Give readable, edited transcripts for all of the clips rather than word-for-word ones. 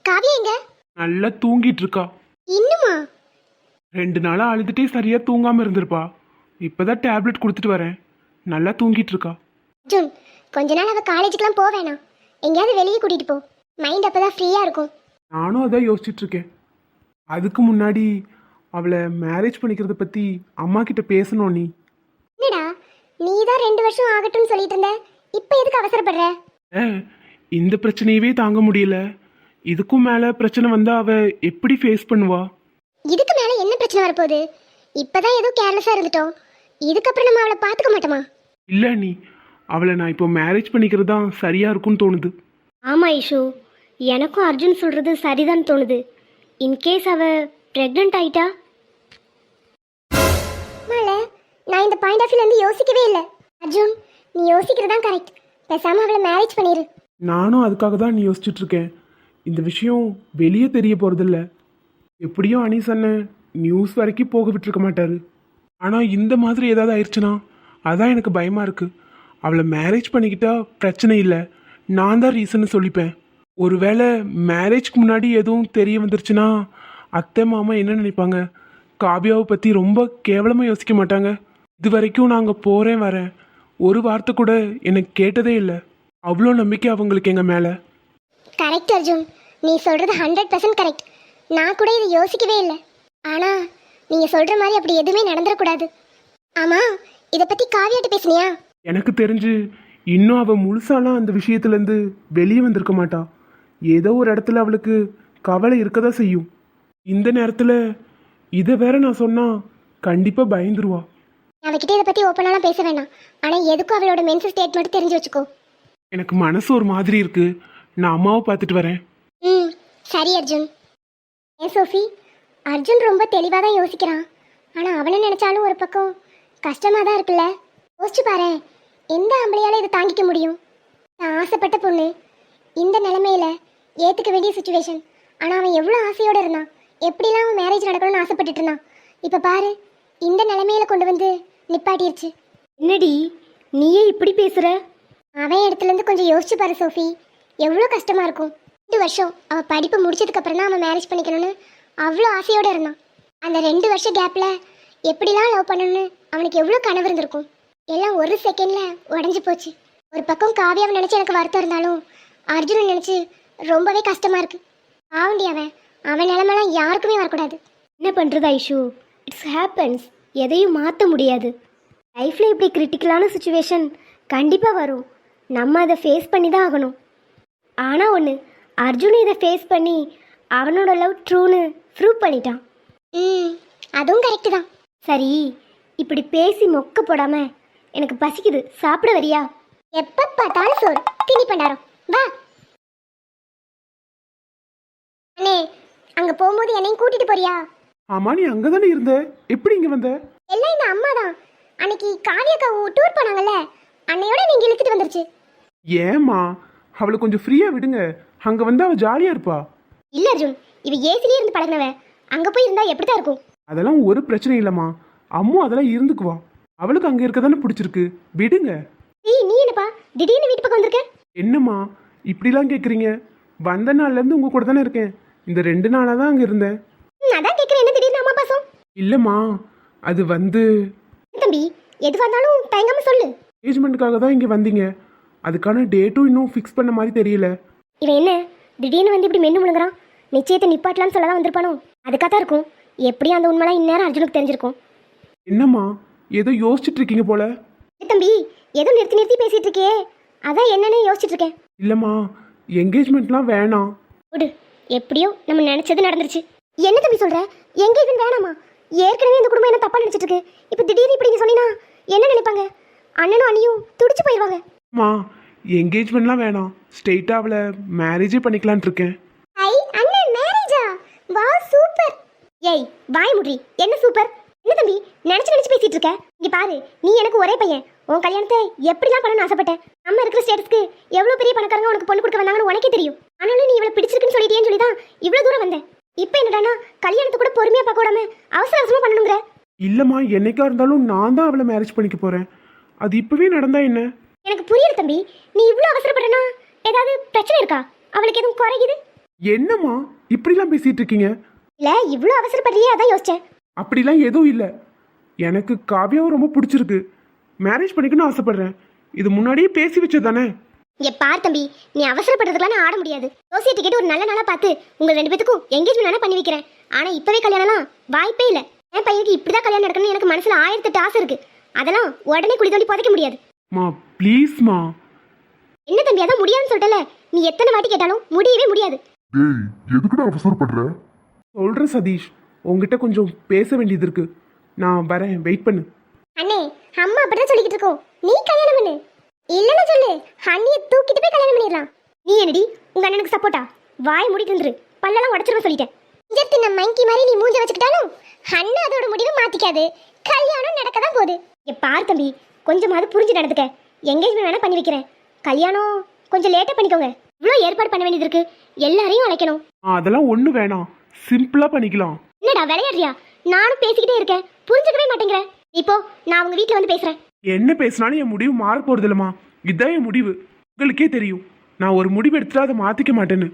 காவியா எங்க? நல்லா தூங்கிட்டு இருக்கா. இன்னுமா? 2 நாளா அழுதுட்டே சரியா தூங்காம இருந்திருப்பா. இப்பதான் டேப்லெட் கொடுத்துட்டு வரேன். நல்லா தூங்கிட்டு இருக்கா. ஜூன், கொஞ்ச நாள் அவ காலேஜுக்குலாம் போக வேணாம். எங்கேயாவது வெளியே கூட்டிட்டு போ. மைண்ட் அப்பதான் ஃப்ரீயா இருக்கும். நானும் அதான் யோசிச்சுட்டு இருக்கேன். அதுக்கு முன்னாடி அவளை மேரேஜ் பண்ணிக்கிறத பத்தி அம்மா கிட்ட பேசணும். நீ என்னடா, நீ தான் 2 வருஷம் ஆகட்டும்னு சொல்லிட்டு இருந்த. இப்போ எதுக்கு அவசரப்படுற? ஏ, இந்த பிரச்சனையவே தாங்க முடியல. இதுக்கும் மேல பிரச்சனை வந்தா அவ எப்படி ஃபேஸ் பண்ணுவா? இதுக்கு மேல என்ன பிரச்சனை வரப்போகுது? இப்பதான் ஏதோ கேர்லெஸ்ஸா இருந்துட்டோம். இதுக்கப்புறம் நம்ம அவளை பார்த்துக்க மாட்டோமா? இல்ல நீ அவளை நான் இப்போ மேரேஜ் பண்ணிக்கிறது தான் சரியா இருக்கும்னு தோணுது. ஆமா ஐஷு, எனக்கும் அர்ஜுன் சொல்றது சரிதான் தோணுது. இன்கேஸ் அவ பிரெக்னென்ட் ஆயிட்டா? மாலை, நான் இந்த பாயிண்ட் ஆஃப் வியூல இருந்து யோசிக்கவே இல்லை. அர்ஜுன், நீ யோசிக்கிறது தான் கரெக்ட். பேசாம அவளை மேரேஜ் பண்ணிரு. நானும் அதுக்காக தான் நீ யோசிச்சுட்டு இருக்கேன். இந்த விஷயம் வெளியே தெரிய போறதில்ல. எப்படியும் அனீஸ் அண்ணன் நியூஸ் வரைக்கும் போக விட்டுருக்க மாட்டாரு. ஆனால் இந்த மாதிரி ஏதாவது ஆயிடுச்சுன்னா அதான் எனக்கு பயமா இருக்கு. அவளை மேரேஜ் பண்ணிக்கிட்டா பிரச்சனை இல்லை, நான் தான் ரீசன்னு சொல்லிப்பேன். ஒருவேளை மேரேஜ்க்கு முன்னாடி எதுவும் தெரிய வந்துருச்சுன்னா அத்தை மாமா என்ன நினைப்பாங்க? காவியாவை பற்றி ரொம்ப கேவலமாக யோசிக்க மாட்டாங்க? இது வரைக்கும் நாங்கள் போகிறேன் வரேன் ஒரு வார்த்தை கூட எனக்கு கேட்டதே இல்லை. அவ்வளோ நம்பிக்கை அவங்களுக்கு எங்கள் மேலே. கரெக்ட் அர்ஜுன், நீ சொல்றது 100% கரெக்ட். நான் கூட இதை யோசிக்கவே இல்லை. ஆனா நீங்க சொல்ற மாதிரி அப்படி எதுவுமே நடந்துடக்கூடாது. ஆமா, இதை பத்தி காவியாட்ட பேசுனியா? எனக்கு தெரிஞ்சு இன்னும் அவள் முழுசாலாம் அந்த விஷயத்துலேருந்து வெளியே வந்திருக்க மாட்டா. ஏதோ ஒரு இடத்துல அவளுக்கு கவலை இருக்கதா செய்யும். இந்த நேரத்தில் இதை வேற நான் சொன்னா கண்டிப்பாக பயந்துருவா. அவகிட்ட இதை பத்தி ஓப்பனாலாம் பேச வேணாம். ஆனா எதுக்கும் அவளோட மென்சல் ஸ்டேட் மட்டும் தெரிஞ்சு வச்சுக்கோ. எனக்கு மனசு ஒரு மாதிரி இருக்கு. நான் அம்மாவை பார்த்துட்டு வரேன். ம், சரி அர்ஜுன். ஏன் சோஃபி, அர்ஜுன் ரொம்ப தெளிவாக தான் யோசிக்கிறான். ஆனால் அவனை நினச்சாலும் ஒரு பக்கம் கஷ்டமாக தான் இருக்குல்ல. யோசிச்சு பாரு, எந்த ஆம்பளையால இதை தாங்கிக்க முடியும்? நான் ஆசைப்பட்ட பொண்ணு, இந்த நிலைமையில ஏற்றுக்க வேண்டிய சுச்சுவேஷன். ஆனால் அவன் எவ்வளோ ஆசையோடு இருந்தான், எப்படிலாம் அவன் மேரேஜ் நடக்கணும்னு ஆசைப்பட்டுட்டு இருந்தான். இப்போ பாரு, இந்த நிலைமையில கொண்டு வந்து நிப்பாட்டிருச்சு. என்னடி நீயே இப்படி பேசுற? அவன் இடத்துலேருந்து கொஞ்சம் யோசிச்சு பாரு சோஃபி, எவ்வளோ கஷ்டமாக இருக்கும். 2 வருஷம் அவள் படிப்பு முடிச்சதுக்கப்புறம் தான் அவன் மேரேஜ் பண்ணிக்கணும்னு அவ்வளோ ஆசையோடு இருந்தான். அந்த 2 வருஷ கேப்பில் எப்படிலாம் லவ் பண்ணணும்னு அவனுக்கு எவ்வளோ கனவு இருந்திருக்கும். எல்லாம் ஒரு செகண்டில் உடஞ்சி போச்சு. ஒரு பக்கம் காவியாவை நினச்சி எனக்கு வருத்தம் இருந்தாலும் அர்ஜுனை நினச்சி ரொம்பவே கஷ்டமாக இருக்குது. ஆவண்டி, அவன் நிலமெல்லாம் யாருக்குமே வரக்கூடாது. என்ன பண்ணுறது ஐஷு, இட்ஸ் ஹேப்பன்ஸ். எதையும் மாற்ற முடியாது. லைஃப்பில் இப்படி கிரிட்டிக்கலான சுச்சுவேஷன் கண்டிப்பாக வரும். நம்ம அதை ஃபேஸ் பண்ணி தான் ஆகணும். ஆனால் ஒன்று, அர்ஜுன் இதை ஃபேஸ் பண்ணி அவனோட லவ் ட்ரூன்னு ப்ரூவ் பண்ணிட்டான். அதுவும் கரெக்டு தான். சரி, இப்படி பேசி மொக்க போடாம எனக்கு பசிக்குது, சாப்பிட வரியா? எப்போ பார்த்தாலும் சோறு திணி பண்டாரம். வா அண்ணே, அங்கே போகும்போது என்னையும் கூட்டிட்டு போறியா? ஆமா, நீ அங்கே தானே இருந்த, எப்படி இங்கே வந்த? எல்லாம் இந்த அம்மா தான். அன்னைக்கு காவியாக்கா டூர் போனாங்கல்ல, அன்னையோட நீங்க இழுத்துட்டு வந்துருச்சு. ஏம்மா, அவளை கொஞ்சம் ஃப்ரீயாக விடுங்க. அங்கே வந்து அவள் ஜாலியாக இருப்பா. இல்ல அர்ஜுன், இவ ஏசிலே இருந்து பழகினவ, அங்க போய் இருந்தா எப்படிதான் இருக்கும்? அதெல்லாம் ஒரு பிரச்சனை இல்லைம்மா. அம்மா அதெல்லாம் இருந்துக்குவா. அவளுக்கு அங்கே இருக்க தானே பிடிச்சிருக்கு, விடுங்க. நீ என்னப்பா திடீர்னு வீட்டு பக்கம் வந்திருக்க? என்னம்மா இப்படிலாம் கேட்குறீங்க? வந்த நாள்லேருந்து உங்கள் கூட தானே இருக்கேன். இந்த 2 நாளாக தான் அங்கே இருந்தேன். அதான் கேட்குறேன், என்ன திடீர்னு அம்மா பாசம்? இல்லைம்மா, அது வந்து தம்பி, எதுவாக இருந்தாலும் தயங்காம சொல்லு. என்கேஜ்மெண்ட்டுக்காக தான் இங்கே வந்தீங்க. அதுக்கான டேட்டும் இன்னும் ஃபிக்ஸ் பண்ண மாதிரி தெரியல. இவன் என்ன திடீர்னு வந்து இப்படி மென்னு முழுங்குறான்? நிச்சயத்தை நிப்பாட்டலான்னு சொல்ல தான் வந்திருப்பானோ? அதுக்காக தான் இருக்கும். எப்படியும் அந்த உண்மைலாம் இந்நேரம் அர்ஜுனுக்கு தெரிஞ்சிருக்கும். என்னம்மா ஏதோ யோசிச்சுட்டு இருக்கீங்க போல? தம்பி, ஏதோ நிறுத்தி நிறுத்தி பேசிட்டு இருக்கே, அதான் என்னன்னு யோசிச்சுட்டு இருக்கேன். இல்லைம்மா, என்கேஜ்மெண்ட்லாம் வேணாம். விடு, எப்படியோ நம்ம நினைச்சது நடந்துருச்சு. என்ன தம்பி சொல்ற? எங்கேஜ்மெண்ட் வேணாமா? ஏற்கனவே இந்த குடும்பம் என்ன தப்பா நினைச்சிட்டு இருக்கு. இப்போ திடீர்னு இப்படி சொன்னீங்கன்னா என்ன நினைப்பாங்க? அண்ணனும் அண்ணியும் துடிச்சு போயிடுவாங்க. அம்மா, என்கேஜ்மெண்ட்லாம் வேணாம். ஸ்ட்ரெயிட்டாக அவளை மேரேஜே பண்ணிக்கலான் இருக்கேன். ஐ, அண்ணன் மேரேஜா? வா, சூப்பர். ஏய், வாய் முடி. என்ன சூப்பர்? என்ன தம்பி நினைச்சு பேசிட்டு இருக்க? இங்க பாரு, நீ எனக்கு ஒரே பையன். உன் கல்யாணத்தை எப்படிலாம் பண்ணணும்னு ஆசைப்பட்டேன். நம்ம இருக்கிற ஸ்டேட்டஸ்க்கு எவ்வளவு பெரிய பணக்காரங்க உனக்கு பொண்ணு கொடுக்க வந்தாங்கன்னு உனக்கே தெரியும். ஆனாலும் நீ இவளை பிடிச்சிருக்குன்னு சொல்லிட்டேன்னு சொல்லி தான் இவ்வளவு தூரம் வந்தேன். இப்போ என்னடானா கல்யாணத்தை கூட பொறுமையா பார்க்க விடாம அவசர அவசரமா பண்ணணுங்கிற? இல்லைம்மா, என்னைக்கா இருந்தாலும் நான் தான் அவளை மேரேஜ் பண்ணிக்க போகிறேன். அது இப்போவே நடந்தா என்ன? எனக்கு புரியல தம்பி. நீ இவ்வளவு அவசரப்படுறனா ஏதாவது பிரச்சனை இருக்கா? அவளுக்கு எதுவும் குறையுது? என்னம்மா இப்படிலாம் பேசிட்டு இருக்கீங்க? இல்லை இவ்வளோ அவசரப்படுறியே அதான் யோசிச்சேன். அப்படிலாம் எதுவும் இல்லை. எனக்கு காவியாவும் ரொம்ப பிடிச்சிருக்கு. மேரேஜ் பண்ணிக்கணும்னு ஆசைப்படுறேன். இது முன்னாடியே பேசி வச்சது தானே. இங்கே பார் தம்பி, நீ அவசரப்படுறதுக்குலாம் ஆட முடியாது. சோசியேட்டி கேட்டு ஒரு நல்ல நாளாக பார்த்து உங்கள் 2 பேத்துக்கும் எங்கேஜ்மெண்ட் வேணா பண்ணி வைக்கிறேன். ஆனால் இப்போவே கல்யாணம்லாம் வாய்ப்பே இல்லை. என் பையனுக்கு இப்படி தான் கல்யாணம் நடக்கணும்னு எனக்கு மனசில் 1008 ஆசை இருக்குது. அதெல்லாம் உடனே குழி தோண்டி புதைக்க முடியாது. மா ப்ளீஸ்மா. என்ன தம்பி, அதான் முடியாதுன்னு சொல்லிட்டல. நீ எத்தனை வாட்டி கேட்டாலும் முடியவே முடியாது. டேய் எதுக்குடா அவசரப்படுற? சொல்கிறேன் சதீஷ், உங்ககிட்ட கொஞ்சம் பேச வேண்டியது இருக்கு. நான் வரேன், வெயிட் பண்ணு. அண்ணே, அம்மா அப்படிதான் சொல்லிக்கிட்டு இருக்கோம். நீ கல்யாணம் பண்ணு. இல்லைன்னு சொல்லு, அண்ணியை தூக்கிட்டு போய் கல்யாணம் பண்ணிடலாம். நீ என்னடி உங்க அண்ணனுக்கு சப்போர்ட்டா? வாய் மூடிட்டு இருந்துரு, பல்லெல்லாம் உடச்சிருவ சொல்லிட்டேன். இங்க மங்கி மாதிரி நீ மூஞ்ச வச்சுக்கிட்டாலும் அண்ணா அதோட முடிவை மாத்திக்காது. கல்யாணம் நடக்க தான் போகுது. இங்க பார் தம்பி, கொஞ்சமாவது புரிஞ்சு நடந்துக்க. எங்கேஜ்மெண்ட் வேணா பண்ணி வைக்கிறேன். கல்யாணம் கொஞ்சம் லேட்டா பண்ணிக்கோங்க. இவ்வளோ ஏற்பாடு பண்ண வேண்டியது இருக்கு, எல்லாரையும் அழைக்கணும். அதெல்லாம் ஒன்றும் வேணாம், சிம்பிளாக பண்ணிக்கலாம். என்னடா விளையாடுறியா? நானும் பேசிக்கிட்டே இருக்கேன், புரிஞ்சுக்கவே மாட்டேங்கிறேன். இப்போ நான் அவங்க வீட்டில் வந்து பேசுறேன். என்ன பேசினாலும் என் முடிவு மாற போகிறது இல்லைம்மா. இதுதான் என் முடிவு. உங்களுக்கே தெரியும், நான் ஒரு முடிவு எடுத்துட்டு அதை மாற்றிக்க மாட்டேன்னு.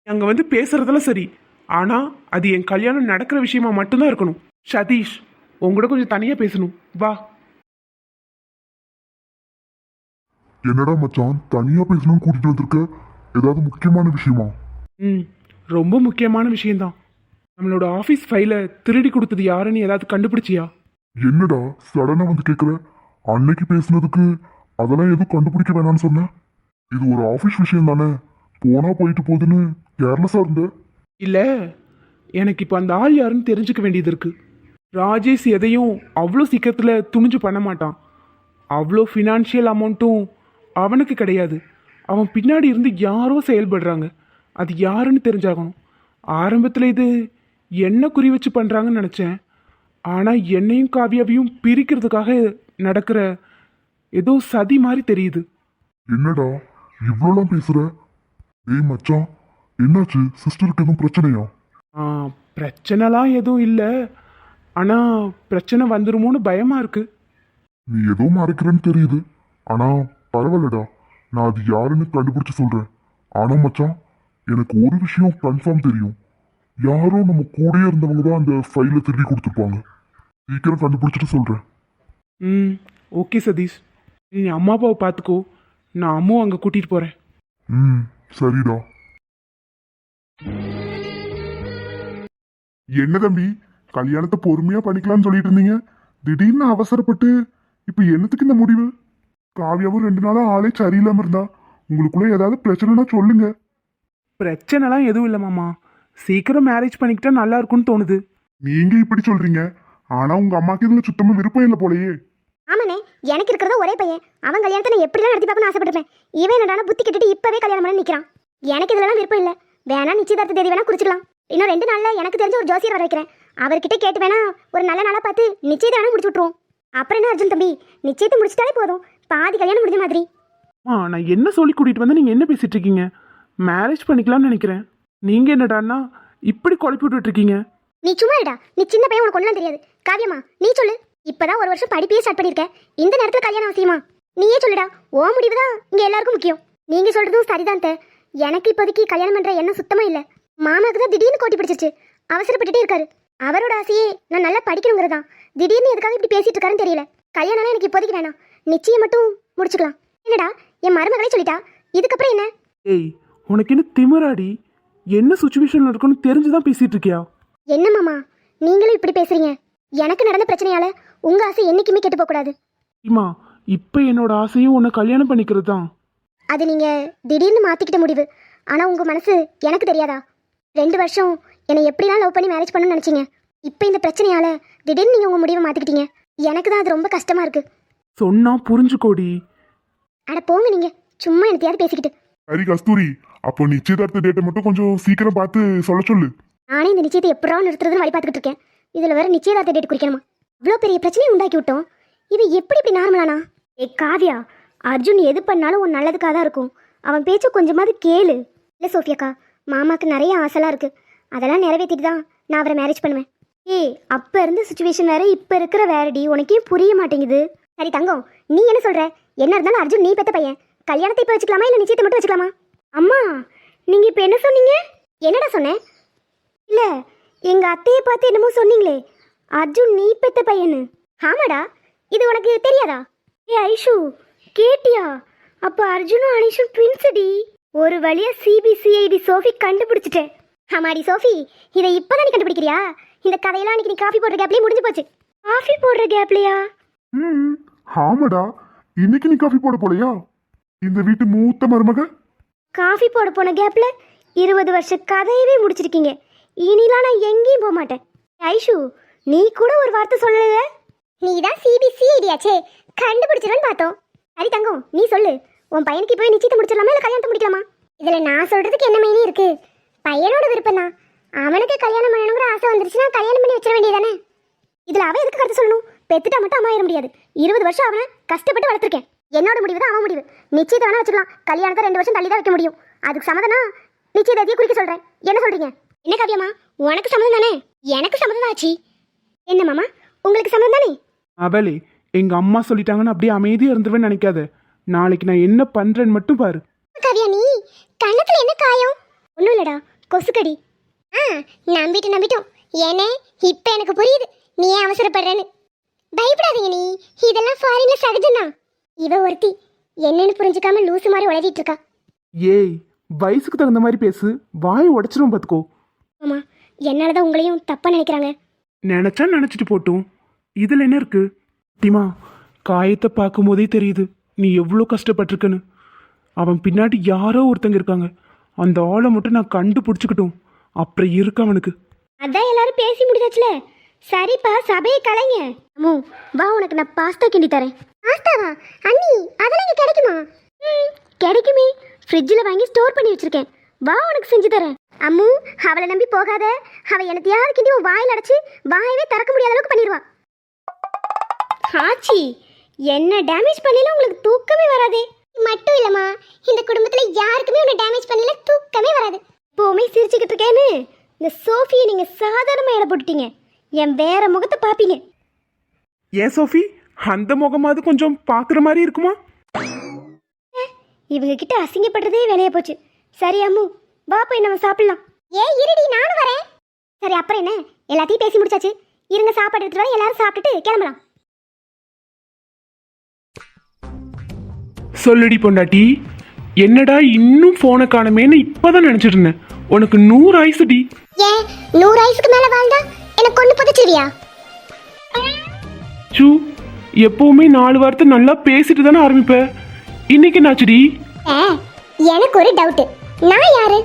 அங்கே வந்து பேசுறதெல்லாம் சரி, ஆனால் அது என் கல்யாணம் நடக்கிற விஷயமா மட்டும்தான் இருக்கணும். சதீஷ், உங்கள்கிட்ட கொஞ்சம் தனியாக பேசணும், வா. என்னடா மச்சான் தனியா பேசணும்னு கூட்டிட்டு வந்திருக்க? ஏதாவது முக்கியமான விஷயமா? ம், ரொம்ப முக்கியமான விஷயம்தான். நம்மளோட ஆஃபீஸ் ஃபைலை திருடி கொடுத்தது யாருன்னு ஏதாவது கண்டுபிடிச்சியா? என்னடா சடனா வந்து கேக்குற? அன்னைக்கு பேசுனதுக்கு அதெல்லாம் எதுவும் கண்டுபிடிக்க வேணாம்னு சொன்ன. இது ஒரு ஆபீஸ் விஷயம் தானே, போனா போயிட்டு போகுதுன்னு கேர்லெஸ்ஸா இருந்த. இல்லை, எனக்கு இப்போ அந்த ஆள் யாருன்னு தெரிஞ்சுக்க வேண்டியது இருக்கு. ராஜேஷ் எதையும் அவ்வளோ சீக்கிரத்தில் துணிஞ்சு பண்ண மாட்டான். அவ்வளோ ஃபினான்ஷியல் அமௌண்ட்டும் அவனுக்கு கிடையாது. அவன் பின்னாடி இருந்து யாரோ செயல்படுறாங்க. அது யாருன்னு தெரிஞ்சாகணும். ஆரம்பத்தில் இது என்ன குறி வச்சு பண்ணுறாங்கன்னு நினச்சேன். ஆனால் என்னையும் காவியாவையும் பிரிக்கிறதுக்காக நடக்கிற ஏதோ சதி மாதிரி தெரியுது. என்னடா இவ்வளோலாம் பேசுற? டேய் மச்சான், என்னாச்சு? சிஸ்டருக்கு எதுவும் பிரச்சனையா? ஆ, பிரச்சனைலாம் எதுவும் இல்லை. ஆனால் பிரச்சனை வந்துருமோன்னு பயமாக இருக்குது. நீ ஏதோ மறைக்கிறேன்னு தெரியுது, ஆனா பரவாயில்லடா, நான் அது யாருன்னு கண்டுபிடிச்சு சொல்றேன். ஆனா மச்சான், எனக்கு ஒரு விஷயம் கன்ஃபார்ம் தெரியும். யாரோ நம்ம கூடயே இருந்தவங்க தான் அந்த ஃபைலை திருடி கொடுத்துருப்பாங்க. சீக்கிரம் கண்டுபிடிச்சிட்டு சொல்றேன். ம், ஓகே சதீஷ், நீ அம்மா அப்பாவை பார்த்துக்கோ. நான் அம்மாவை அங்கே கூட்டிகிட்டு போகிறேன். ம் சரிடா. என்ன தம்பி, கல்யாணத்தை பொறுமையா பண்ணிக்கலாம்னு சொல்லிட்டு இருந்தீங்க, திடீர்னு அவசரப்பட்டு இப்ப என்னத்துக்கு இந்த முடிவு? காவியாவும் 2 நாளா ஆளே சரியில்லாம இருந்தா, உங்களுக்குள்ள ஏதாவது பிரச்சனைனா சொல்லுங்க. பிரச்சனைலாம் எதுவும் இல்லை மாமா. சீக்கிரம் மேரேஜ் பண்ணிக்கிட்டா நல்லா இருக்கும்னு தோணுது. நீங்க இப்படி சொல்றீங்க, ஆனா உங்க அம்மாக்கு இதுல சுத்தமா விருப்பம் இல்லை போலயே. ஆமாண்ணே, எனக்கு இருக்கிறத ஒரே பையன். அவன் கல்யாணத்தை நான் எப்படிலாம் நடத்தி பார்க்கணும்னு ஆசைப்பட்டிருப்பேன். இவன் என்னடான புத்தி கட்டிட்டு இப்பவே கல்யாணம் பண்ண நிற்கிறான். எனக்கு இதெல்லாம் விருப்பம் இல்லை. வேணா நிச்சயதார்த்த தேதி வேணா குறிச்சிக்கலாம். இன்னும் 2 நாள்ல எனக்கு தெரிஞ்ச ஒரு ஜோசியர் வர வைக்கிறேன். அவர்கிட்ட கேட்டு வேணா ஒரு நல்ல நாளா பார்த்து நிச்சயத்தை வேணா முடிச்சு விட்ருவோம். அப்புறம் என்ன அர்ஜுன் தம்பி, நிச்சயத்தை முடிச்சிட்டாலே போதும், பாதி கல்யாணம் முடிஞ்ச மாதிரி. நான் என்ன சொல்லி கூட்டிகிட்டு வந்து நீங்கள் என்ன பேசிட்டு இருக்கீங்க? மேரேஜ் பண்ணிக்கலாம்னு நினைக்கிறேன். நீங்கள் என்னடான்னா இப்படி குழப்பி விட்டுட்டு இருக்கீங்க. நீ சும்மா இருடா, நீ சின்ன பையன், உனக்கு ஒன்றும் தெரியாது. காவியம்மா நீ சொல்லு, இப்பதான் 1 வருஷம் படிப்பே ஸ்டார்ட் பண்ணிருக்க, இந்த நேரத்துல கல்யாணம் அவசியமா? நீயே சொல்லுடா, ஓ முடிவு தான் இங்க எல்லாருக்கும் முக்கியம். நீங்க சொல்றதும் சரிதான் தே. எனக்கு இப்போதைக்கு கல்யாணம் பண்ற எண்ணம் சுத்தமா இல்ல. மாமாவுக்கு தான் திடீர்னு கோட்டி பிடிச்சிருச்சு, அவசரப்பட்டுட்டே இருக்காரு. அவரோட ஆசையே நான் நல்லா படிக்கணுங்கிறதான். திடீர்னு எதுக்காக இப்படி பேசிட்டு இருக்காருன்னு தெரியல. கல்யாணம்லாம் எனக்கு இப்போதைக்கு வேணாம், நிச்சயம் மட்டும் முடிச்சுக்கலாம். என்னடா என் மருமகளே சொல்லிட்டா, இதுக்கப்புறம் என்ன? ஏய், உனக்கு என்ன திமிராடி? என்ன சுச்சுவேஷனில் இருக்குன்னு தெரிஞ்சுதான் பேசிட்டு இருக்கியா? என்ன மாமா நீங்களும் இப்படி பேசுறீங்க? எனக்கு நடந்த பிரச்சனையால உங்க ஆசை என்னைக்குமே கெட்டு போக கூடாது. இம்மா, இப்போ என்னோட ஆசையும் உன்னை கல்யாணம் பண்ணிக்கிறது தான். அது நீங்க திடீர்னு மாத்திக்கிட்ட முடிவு. ஆனா உங்க மனசு எனக்கு தெரியாதா? 2 வருஷம் என்னை எப்படிலாம் லவ் பண்ணி மேரேஜ் பண்ணணும்னு நினைச்சீங்க. இப்போ இந்த பிரச்சனையால திடீர்னு நீங்க உங்க முடிவை மாத்திக்கிட்டீங்க. எனக்கு தான் அது ரொம்ப கஷ்டமா இருக்கு. சொன்னா புரிஞ்சுக்கோடி. அட போங்க நீங்க, சும்மா எனத்தையாவது பேசிக்கிட்டு. சரி கஸ்தூரி, அப்போ நிச்சயதார்த்த டேட்டை மட்டும் கொஞ்சம் சீக்கிரம் பார்த்து சொல்ல சொல்லு. நானே இந்த நிச்சயத்தை எப்படா நிறுத்துறதுன்னு வழி பார்த்துக்கிட்டு இருக்கேன். இதுல வேற நிச்சயதார்த்த டேட் குறிக்கணுமா? இவ்வளோ பெரிய பிரச்சனையை உண்டாக்கி விட்டோம். இது எப்படி இப்படி நார்மலானா? காவியா, அர்ஜுன் எது பண்ணாலும் உன் நல்லதுக்காக தான் இருக்கும். அவன் பேச்ச கொஞ்சமாவது கேளு. இல்லை சோஃபியாக்கா, மாமாக்கு நிறைய ஆசைலாம் இருக்கு. அதெல்லாம் நிறைவேற்றிட்டு தான் நான் அவரை மேரேஜ் பண்ணுவேன். அப்போ இருந்த சுச்சுவேஷன் வேற, இப்போ இருக்கிற வேறடி. உனக்கே புரிய மாட்டேங்குது. சரி தங்கம், நீ என்ன சொல்ற? என்ன இருந்தாலும் அர்ஜுன் நீ பெத்த பையன். கல்யாணத்தை இப்போ வச்சுக்கலாமா இல்லை நிச்சயத்தை மட்டும் வச்சுக்கலாமா? அம்மா நீங்க இப்போ என்ன சொன்னீங்க? என்னடா சொன்னேன்? இல்ல, எங்க அத்தையை பார்த்து என்னமோ சொன்னீங்களே, அர்ஜுன் நீ பெத்த பையனு. ஆமாடா, இது உனக்கு தெரியாதா? ஐஷு கேட்டியா? அப்ப அர்ஜுனும் அனிஷும் ட்வின்ஸ்டி. ஒரு வழியா சிபிசிஐடி சோஃபி கண்டுபிடிச்சிட்டேன். ஆமாடி சோஃபி, இதை இப்பதான் நீ கண்டுபிடிக்கிறியா? இந்த கதையெல்லாம் அன்னைக்கு நீ காஃபி போடுற கேப்லயே முடிஞ்சு போச்சு. காஃபி போடுற கேப்லையா? ம் ஆமாடா, இன்னைக்கு நீ காஃபி போட போலையா? இந்த வீட்டு மூத்த மருமக. காஃபி போட போன கேப்ல 20 வருஷ கதையவே முடிச்சிருக்கீங்க. இனிலாம் நான் எங்கேயும் போக மாட்டேன். ஐஷு, நீ கூட ஒரு வார்த்தை சொல்லல. நீ தான் சிபிசிஐடியாச்சே, கண்டுபிடிச்சிருன்னு பார்த்தோம். சரி தங்கம், நீ சொல்லு. உன் பையனுக்கு போய் நிச்சயத்தை முடிச்சிடலாமா இல்லை கல்யாணத்தை முடிக்கலாமா? இதுல நான் சொல்றதுக்கு என்ன மெயினி இருக்கு? பையனோட விருப்பம் தான். அவனுக்கு கல்யாணம் பண்ணணுங்கிற ஆசை வந்துருச்சுன்னா கல்யாணம் பண்ணி வச்சிட வேண்டியதானே. இதுல அவன் எதுக்கு கருத்து சொல்லணும்? பெத்துட்டா மட்டும் அம்மா ஆயிட முடியாது. 20 வருஷம் அவனை கஷ்டப்பட்டு வளர்த்துருக்கேன். என்னோட முடிவு தான் அவன் முடிவு. நிச்சயத்தை வேணா வச்சுக்கலாம், கல்யாணத்தை 2 வருஷம் தள்ளி தான் வைக்க முடியும். அதுக்கு சம்மதனா நிச்சயத்தை குறிக்க சொல்றேன். என்ன சொல்றீங்க? என்ன காவியம்மா, உனக்கு சம்மதம் தானே? எனக்கு சம்மதம் தான் ஆச்சு. என்ன மாமா, உங்களுக்கு சம்மதம் தானே? அவளே, எங்க அம்மா சொல்லிட்டாங்கன்னு அப்படியே அமைதியா இருந்துருவேன்னு நினைக்காத. நாளைக்கு நான் என்ன பண்றேன்னு மட்டும் பாரு. கவியா, நீ கண்ணத்துல என்ன காயம்? ஒன்றும் இல்லடா, கொசுக்கடி. நம்பிட்டோம். ஏனே இப்ப எனக்கு புரியுது நீ ஏன் அவசரப்படுறேன்னு. பயப்படாதீங்க, நீ இதெல்லாம் ஃபாரின்ல சகஜம்தான். இவ ஒருத்தி என்னன்னு புரிஞ்சுக்காம லூசு மாதிரி உளறிட்டு இருக்கா. ஏய், வயசுக்கு தகுந்த மாதிரி பேசு, வாய் உடைச்சிரும் பார்த்துக்கோ. மாமா, என்னாலதான் உங்களையும் தப்பா நினைக்கிறாங்க. நினைச்சா நினைச்சிட்டு போட்டும், இதுல என்ன இருக்கு? டிமா, காயத்தை பார்க்கும் போதே தெரியுது நீ எவ்வளோ கஷ்டப்பட்டிருக்கன்னு. அவன் பின்னாடி யாரோ ஒருத்தங்க இருக்காங்க. அந்த ஆளை மட்டும் நான் கண்டுபிடிச்சிக்கிட்டோம், அப்புறம் இருக்கு அவனுக்கு. அதான் எல்லாரும் பேசி முடிஞ்சாச்சுல. சரிப்பா, சபையை கலைங்க. அம்மு, வா, உனக்கு நான் பாஸ்தா கிண்டி தரேன். பாஸ்தாவா? அண்ணி, அதெல்லாம் இங்க கிடைக்குமா? கிடைக்குமே, ஃப்ரிட்ஜில் வாங்கி ஸ்டோர் பண்ணி வச்சிருக்கேன். வா, உனக்கு செஞ்சு தரேன். அம்மு, அவளை நம்பி போகாத. அவ எனக்கு யாரு கிண்டி உன் வாயில் அடைச்சு வாயவே திறக்க முடியாத அளவுக்கு பண்ணிடுவா. ஆச்சி, என்ன டேமேஜ் பண்ணல உங்களுக்கு தூக்கமே வராதே. மட்டும் இல்லம்மா, இந்த குடும்பத்துல யாருக்குமே உன்னை டேமேஜ் பண்ணல, தூக்கமே வராது. எப்போவுமே சிரிச்சுக்கிட்டு இருக்கேன்னு இந்த சோஃபியை நீங்கள் சாதாரணமாக இட போட்டுட்டீங்க. என் வேற முகத்தை பார்ப்பீங்க. ஏன் சோஃபி, அந்த முகமாவது கொஞ்சம் பார்க்குற மாதிரி இருக்குமா? இவங்க கிட்ட அசிங்கப்படுறதே வேலையா போச்சு. சரி அம்மு, வா போய் நம்ம சாப்பிடலாம். இருடி, நானும் வரேன். சரி, அப்புறம் என்ன, எல்லாத்தையும் பேசி முடிச்சாச்சு. இருங்க, சாப்பாடு எடுத்துட்டு வர, எல்லாரும் சாப்பிட்டுட்டு கிளம்பலாம். சொல்லுடி பொண்டாட்டி, என்னடா இன்னும் ஃபோனை காணுமேன்னு இப்பதான் நினைச்சிட்டு இருந்தேன். உனக்கு 100 ஆயுசுடி. ஏன் 100 வயசுக்கு மேல வாழ்ந்தா எனக்கு கொண்டு புதைச்சிருவியா? சூ, எப்பவுமே 4 வார்த்தை நல்லா பேசிட்டு தானே ஆரம்பிப்ப. இன்னைக்கு என்னாச்சுடி? எனக்கு ஒரு டவுட், நான் யாரு?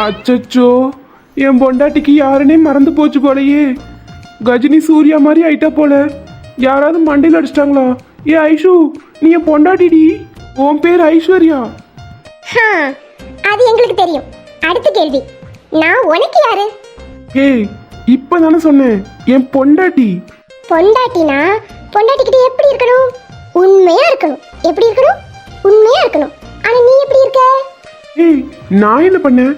அச்சச்சோ, என் பொண்டாட்டிக்கு யாருன்னே மறந்து போச்சு போலயே. கஜினி சூர்யா மாதிரி ஆயிட்டா போல. யாராவது மண்டையில் அடிச்சிட்டாங்களா? ஏ ஐஷு, நீ என் பொண்டாட்டிடி. உன் பேர் ஐஸ்வர்யா. அது எங்களுக்கு தெரியும். அடுத்த கேள்வி, நான் உனக்கு யாரு? ஏய், இப்பதானே சொன்னேன், என் பொண்டாட்டி. பொண்டாட்டினா பொண்டாட்டிக்கிட்ட எப்படி இருக்கணும்? உண்மையா இருக்கணும். எப்படி இருக்கணும்? உண்மையா இருக்கணும். ஆனா நீ எப்படி இருக்க? ஏய், நான் என்ன பண்ணேன்?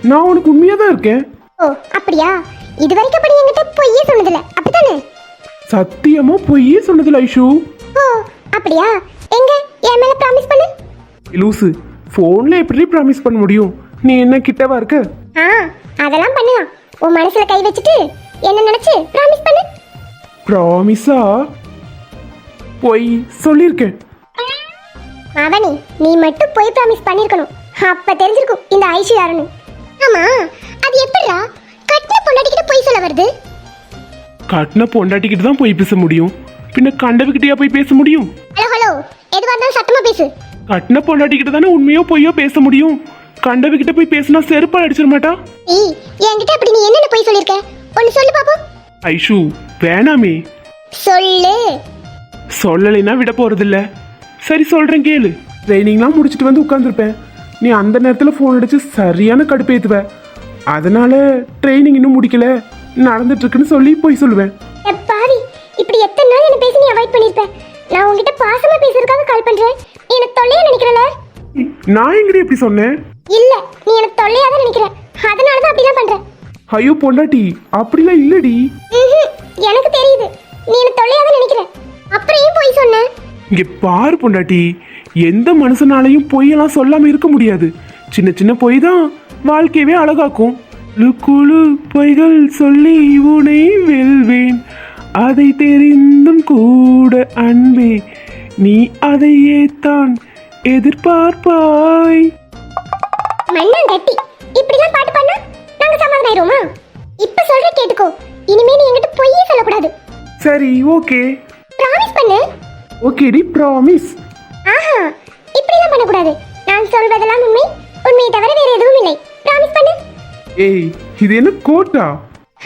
நான் உனக்கு உண்மையா தான் இருக்கேன். ஓ, அப்படியா? இது வரைக்கும் அப்படி என்கிட்ட பொய்யே சொன்னதில்ல, அப்படித்தானே? சத்தியமா பொய்யே சொன்னதில்ல ஐஷு. ஓ, அப்படியா? எங்க என் மேல ப்ராமிஸ் பண்ணு. லூசு, ஃபோன்ல எப்படி ப்ராமிஸ் பண்ண முடியும்? நீ என்ன கிட்டவா இருக்க? அதெல்லாம் பண்ணலாம். உன் மனசுல கை வச்சுட்டு என்ன நினைச்சு ப்ராமிஸ் பண்ணு. ப்ராமிஸா? பொய் சொல்லியிருக்கேன். அவனி, நீ மட்டும் போய் ப்ராமிஸ் பண்ணிருக்கணும். அப்ப தெரிஞ்சிருக்கும் இந்த ஐஷு யாருன்னு. ஆமா, அது எப்படிடா கட்டின பொண்டாட்டிக்கிட்ட போய் சொல்ல வருது? கட்டின பொண்டாட்டிக்கிட்ட தான் போய் பேச முடியும், பின்ன கண்டவிக்கிட்டயா போய் பேச முடியும்? ஹலோ, எதுவா இருந்தாலும் சத்தமா பேசு. கட்டின பொண்டாட்டிக்கிட்ட தானே உண்மையோ பொய்யோ பேச முடியும். கண்டவிக்கிட்ட போய் பேசினா செருப்பால் அடிச்சிட மாட்டா? என்கிட்ட அப்படி நீ என்னென்ன போய் சொல்லிருக்க? ஒன்னு சொல்லு பாப்போம். ஐஷு, வேணாமே. சொல்லு. சொல்லலைன்னா விட போறதில்ல. சரி, சொல்றேன் கேளு. ட்ரைனிங்லாம் முடிச்சுட்டு வந்து உட்காந்துருப்பேன். நீ அந்த நேரத்தில் ஃபோன் அடிச்சு சரியான கடுப்பேத்துவ. அதனால ட்ரைனிங் இன்னும் முடிக்கல, நடந்துட்டு இருக்குன்னு சொல்லி போய் சொல்லுவேன். பாவி, இப்படி எத்தனை நாள் என்ன பேசி நீ அவாய்ட் பண்ணிருப்ப. நான் உன்கிட்ட பாசமா பேசுறதுக்காக கால் பண்றேன். நீ எனக்கு தொல்லையா நினைக்கிறல? நான் எங்கடி எப்படி சொன்னேன்? இல்ல, நீ எனக்கு தொல்லையா தான் நினைக்கிற. அதனால தான் அப்படிலாம் பண்ற. ஐயோ பொண்டாட்டி, அப்படிலாம் இல்லடி. எனக்கு தெரியுது, நீ எனக்கு தொல்லையா தான் நினைக்கிற. அப்புறம் ஏன் போய் சொன்ன? இங்க பாரு பொண்டாட்டி, எந்த மனுஷனாலையும் பொய்யெல்லாம் சொல்லாம இருக்க முடியாது. சின்ன சின்ன பொய் தான் வாழ்க்கையவே அழகாக்கும். குழு பொய்கள் சொல்லி உனை வெல்வேன், அதை தெரிந்தும் கூட அன்பே நீ அதையே தான் எதிர்பார்ப்பாய். மண்ணாங்கட்டி இப்படிலாம் பாட்டு பண்ணா நாங்க சமாதானம் ஆயிடுவோமா? இப்ப சொல்ற கேட்டுக்கோ, இனிமே நீ என்கிட்ட பொய்யே சொல்லக்கூடாது. சரி ஓகே. ப்ராமிஸ் பண்ணு. ஓகேடி ப்ராமிஸ். ஆஹா, இப்படிலாம் பண்ணக்கூடாது. நான் சொல்வதெல்லாம் உண்மை, உண்மையை தவிர வேற எதுவும் இல்லை. ப்ராமிஸ் பண்ணு. ஏய் இது என்ன கோட்டா?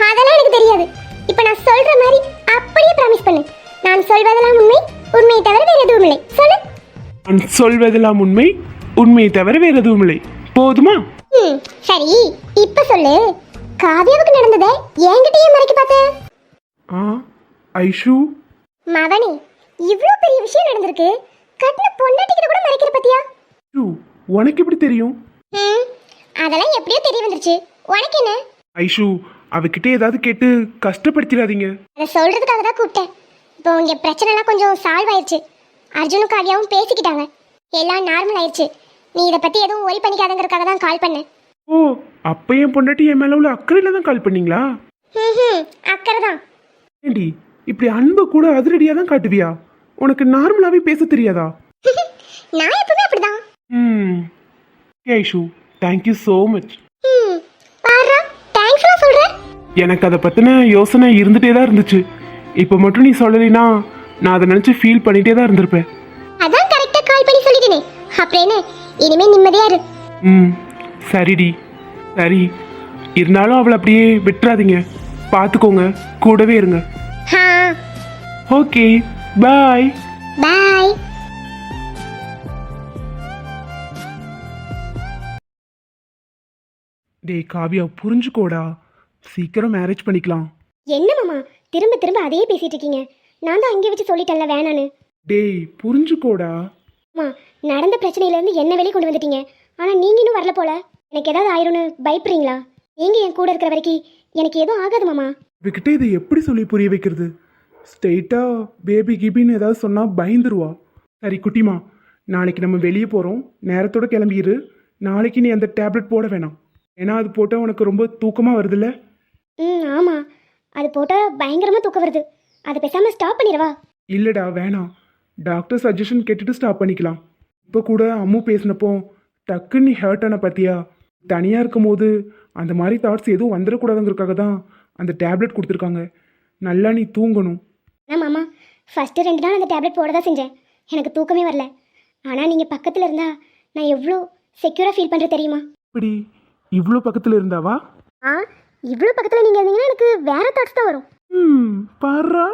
அதெல்லாம் எனக்கு தெரியாது. இப்ப நான் சொல்ற மாதிரி அப்படியே ப்ராமிஸ் பண்ணு. நான் சொல்வதெல்லாம் உண்மை, உண்மையை தவிர வேற எதுவும் இல்லை. சொல்லு. நான் சொல்வதெல்லாம் உண்மை, உண்மையை தவிர வேற எதுவும் இல்லை. போதுமா? சரி இப்ப சொல்லு. காவியாவுக்கு நடந்ததை என்கிட்டயே மறைக்க பார்த்த? ஆ ஐஷு, மவனே, இவ்ளோ பெரிய விஷயம் நடந்திருக்கு, கட்டின பொண்டாட்டிக்கிட்ட கூட மறைக்கிற பத்தியா? ஐஷு, உனக்கு எப்படி தெரியும்? அதெல்லாம் எப்படியோ தெரிய வந்துருச்சு. உனக்கு என்ன? ஐஷு, அவகிட்ட ஏதாவது கேட்டு கஷ்டப்படுத்திடாதீங்க. அதை சொல்றதுக்காக தான் கூப்பிட்டேன். இப்போ இங்க பிரச்சனைலாம் கொஞ்சம் சால்வ் ஆயிடுச்சு. அர்ஜுனும் காவியாவும் பேசிக்கிட்டாங்க, எல்லாம் நார்மல் ஆயிடுச்சு. நீ இதை பத்தி எதுவும் ஒரி பண்ணிக்காதங்கிறதுக்காக தான் கால் பண்ணேன். ஓ, அப்ப என் பொண்டாட்டி என் மேல உள்ள அக்கறையில தான் கால் பண்ணீங்களா? அக்கறை தான். ஏண்டி இப்படி அன்பை கூட அதிரடியா தான் காட்டுவியா? உனக்கு நார்மலாவே பேச தெரியாதா? நான் எப்பவுமே அப்படிதான். Aishu, thank you so much. பாரா, தேங்க்ஸ்லாம் சொல்றேன். எனக்கு அதை பத்தின யோசனை இருந்துட்டே தான் இருந்துச்சு. இப்போ மட்டும் நீ சொல்லலைனா நான் அதை நினைச்சு ஃபீல் பண்ணிட்டே தான் இருந்திருப்பேன். அதான் கரெக்டா கால் பண்ணி சொல்லிட்டேனே. அப்புறம் என்ன, இனிமே நிம்மதியா இரு. சரிடி. சரி, இருந்தாலும் அவளை அப்படியே விட்டுறாதீங்க, பார்த்துக்கோங்க, கூடவே இருங்க. ஓகே, பாய். பாய். டேய் காவியா, புரிஞ்சுக்கோடா, சீக்கிரம் மேரேஜ் பண்ணிக்கலாம். என்ன மாமா திரும்ப திரும்ப அதையே பேசிட்டு இருக்கீங்க? நான் தான் அங்கே வச்சு சொல்லிட்டேன்ல வேணான்னு. டேய் புரிஞ்சுக்கோடா. அம்மா, நடந்த பிரச்சனையிலேருந்து என்ன வெளியே கொண்டு வந்துட்டீங்க. ஆனால் நீங்கள் இன்னும் வரல போல. எனக்கு ஏதாவது ஆயிரும்னு பயப்படுறீங்களா? நீங்கள் என் கூட இருக்கிற வரைக்கும் எனக்கு எதுவும் ஆகாது மாமா. இவகிட்ட இதை எப்படி சொல்லி புரிய வைக்கிறது? ஸ்ட்ரெயிட்டாக பேபி கிபின்னு ஏதாவது சொன்னால் பயந்துருவா. சரி குட்டிமா, நாளைக்கு நம்ம வெளியே போகிறோம், நேரத்தோடு கிளம்பிடு. நாளைக்கு நீ அந்த டேப்லெட் போட வேணாம், ஏன்னா அது போட்டால் உனக்கு ரொம்ப தூக்கமாக வருதுல்ல? ஆமாம், அது போட்டால் பயங்கரமாக தூக்கம் வருது. அதை பேசாமல் ஸ்டாப் பண்ணிடவா? இல்லைடா வேணாம், டாக்டர் சஜஷன் கேட்டுட்டு ஸ்டாப் பண்ணிக்கலாம். இப்போ கூட அம்மு பேசினப்போ டக்குன்னு நீ ஹர்ட் ஆன பார்த்தியா? தனியாக இருக்கும் போது அந்த மாதிரி தாட்ஸ் எதுவும் வந்துடக்கூடாதுங்கிறதுக்காக தான் அந்த டேப்லெட் கொடுத்துருக்காங்க. நல்லா நீ தூங்கணும். ஆனால் மாமா, ஃபஸ்ட்டு 2 நாள் அந்த டேப்லெட் போட தான் செஞ்சேன், எனக்கு தூக்கமே வரல. ஆனால் நீங்கள் பக்கத்தில் இருந்தால் நான் எவ்வளோ செக்யூராக ஃபீல் பண்ணுறது தெரியுமா? இப்படி இவ்வளோ பக்கத்தில் இருந்தாவா? இவ்வளோ பக்கத்தில் நீங்கள் இருந்தீங்கன்னா எனக்கு வேறு தாட்ஸ் தான் வரும். பாரா.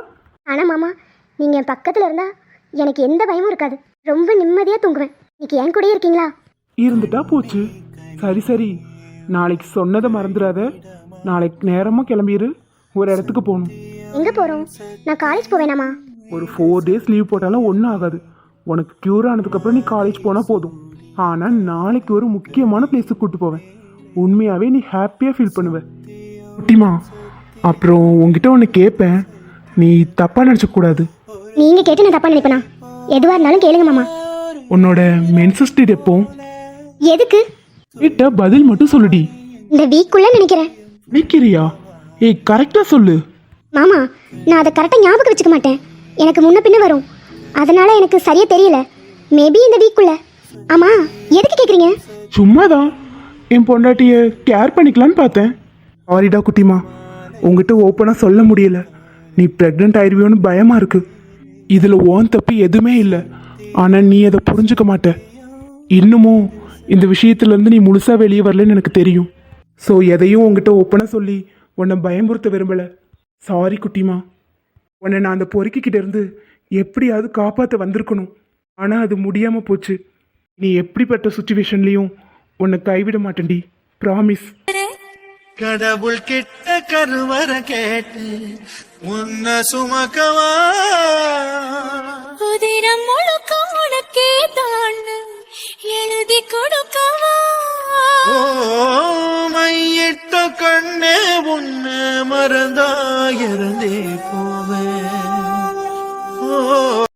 ஆனால் மாமா, நீங்கள் என் பக்கத்தில் இருந்தால் எனக்கு எந்த பயமும் இருக்காது, ரொம்ப நிம்மதியாக தூங்குவேன். இன்னைக்கு என் கூடயே இருக்கீங்களா? இருந்துட்டா போச்சு. சரி சரி, நாளைக்கு சொன்னதை மறந்துடாத. நாளைக்கு நேரமாக கிளம்பிடு, ஒரு இடத்துக்கு போகணும். எங்கே போகிறோம்? நான் காலேஜ் போவேனாமா? ஒரு 4 days லீவ் போட்டாலும் ஒன்றும் ஆகாது. உனக்கு க்யூர் ஆனதுக்கப்புறம் நீ காலேஜ் போனால் போதும். ஆனால் நாளைக்கு ஒரு முக்கியமான பிளேஸுக்கு கூப்பிட்டு போவேன். உண்மையாகவே நீ ஹாப்பியாக ஃபீல் பண்ணுவ. குட்டிமா, அப்புறம் உங்ககிட்ட ஒன்று கேட்பேன், நீ தப்பாக நினச்சக்கூடாது. நீங்கள் கேட்டு நான் தப்பாக நினைப்பேனா? எதுவாக இருந்தாலும் கேளுங்க மாமா. உன்னோட மென்சஸ் டேட் எப்போ? எதுக்கு? கேட்ட பதில் மட்டும் சொல்லுடி. இந்த வீக்குள்ளே நினைக்கிறேன். நினைக்கிறியா? ஏய் கரெக்டாக சொல்லு. மாமா, நான் அதை கரெக்டாக ஞாபகம் வச்சுக்க மாட்டேன், எனக்கு முன்ன பின்ன வரும். அதனால் எனக்கு சரியாக தெரியல. மேபி இந்த வீக்குள்ளே. ஆமாம், எதுக்கு கேட்குறீங்க? சும்மாதான் என் பொண்டாட்டியை கேர் பண்ணிக்கலான்னு பார்த்தேன். சாரிடா குட்டிமா, உங்ககிட்ட ஓப்பனாக சொல்ல முடியல. நீ ப்ரெக்னென்ட் ஆயிடுவியோன்னு பயமாக இருக்கு. இதில் ஓன் தப்பு எதுவுமே இல்லை, ஆனால் நீ அதை புரிஞ்சுக்க மாட்ட. இன்னமும் இந்த விஷயத்துலேருந்து நீ முழுசாக வெளியே வரலன்னு எனக்கு தெரியும். ஸோ எதையும் உங்ககிட்ட ஓப்பனாக சொல்லி உன்னை பயமுறுத்த விரும்பலை. சாரி குட்டிமா. உன்னை நான் அந்த பொறுக்கிக்கிட்ட இருந்து எப்படியாவது காப்பாற்ற வந்திருக்கணும், ஆனால் அது முடியாமல் போச்சு. நீ எப்படிப்பட்ட சுச்சுவேஷன்லேயும் உன்னை கைவிட மாட்டேன்டி, ப்ராமிஸ். கடவுள் கிட்ட கருவற கேட்டு உன்ன சுமக்கவா, உதிரம் முழுக்க உனக்கே தான் எழுதி கொடுக்கவா, ஓ மையிட்ட கண்ணே உன்ன மறந்தா இறந்தே போவே.